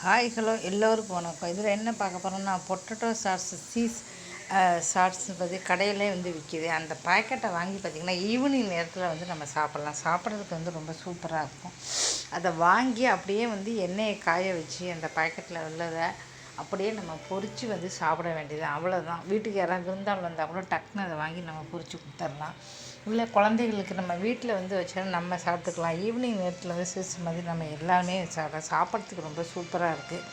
Hi hello எல்லோருக்கும் வணக்கம். இதில் என்ன பார்க்க போகிறோம்னா பொட்டேட்டோ சாஸ் ஷார்ட்ஸ் பற்றி கடையிலே விற்கிது. அந்த பாக்கெட்டை வாங்கி பார்த்திங்கன்னா ஈவினிங் நேரத்தில் நம்ம சாப்பிட்றதுக்கு ரொம்ப சூப்பராக இருக்கும். அதை வாங்கி அப்படியே எண்ணெயை காய வச்சு அந்த பாக்கெட்டில் உள்ளதை அப்படியே நம்ம பொரித்து சாப்பிட வேண்டியது. அவ்வளோதான். வீட்டுக்கு யாராவது விருந்தாள் வந்தால் கூட டக்குன்னு அதை வாங்கி நம்ம பொரித்து கொடுத்துர்லாம். இல்லை குழந்தைகளுக்கு நம்ம வீட்டில் வச்சா நம்ம சாப்பிட்டுக்கலாம். ஈவினிங் நேரத்தில் சிஸ் மாதிரி நம்ம எல்லாமே சாப்பிட்றதுக்கு ரொம்ப சூப்பராக இருக்குது.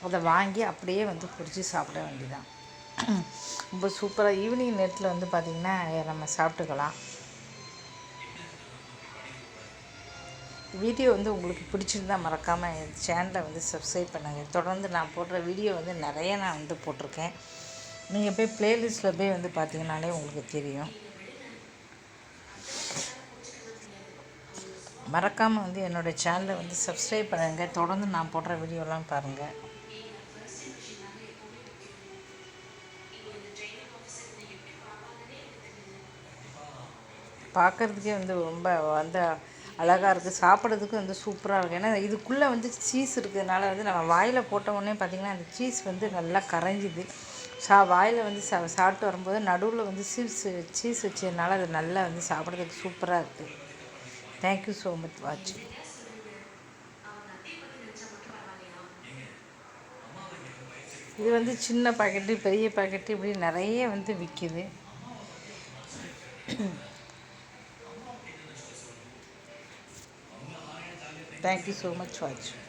அதை வாங்கி அப்படியே பொரித்து சாப்பிட வேண்டியதான். ரொம்ப சூப்பராக ஈவினிங் நேரத்தில் பார்த்திங்கன்னா நம்ம சாப்பிட்டுக்கலாம். வீடியோ உங்களுக்கு பிடிச்சிருந்தால் மறக்காமல் என் சேனலை சப்ஸ்கிரைப் பண்ணுங்கள். தொடர்ந்து நான் போடுற வீடியோ நிறைய நான் போட்டிருக்கேன். நீங்கள் போய் ப்ளேலிஸ்ட்டில் போய் பார்த்தீங்கன்னாலே உங்களுக்கு தெரியும். மறக்காமல் என்னோடய சேனலை சப்ஸ்கிரைப் பண்ணுங்கள். தொடர்ந்து நான் போடுற வீடியோலாம் பாருங்கள். பார்க்குறதுக்கே ரொம்ப அழகாக இருக்குது. சாப்பிட்றதுக்கு சூப்பராக இருக்குது. ஏன்னா இதுக்குள்ளே சீஸ் இருக்கிறதுனால நம்ம வாயில் போட்ட உடனே பார்த்திங்கன்னா அந்த சீஸ் நல்லா கரைஞ்சிது. வாயில் சாப்பிட்டு வரும்போது நடுவில் சீஸ் வச்சதுனால அது நல்லா சாப்பிட்றதுக்கு சூப்பராக இருக்குது. தேங்க்யூ ஸோ மச் வாட்சிங். இது சின்ன பாக்கெட்டு பெரிய பாக்கெட்டு இப்படி நிறைய விற்கிது. Thank you so much for watching.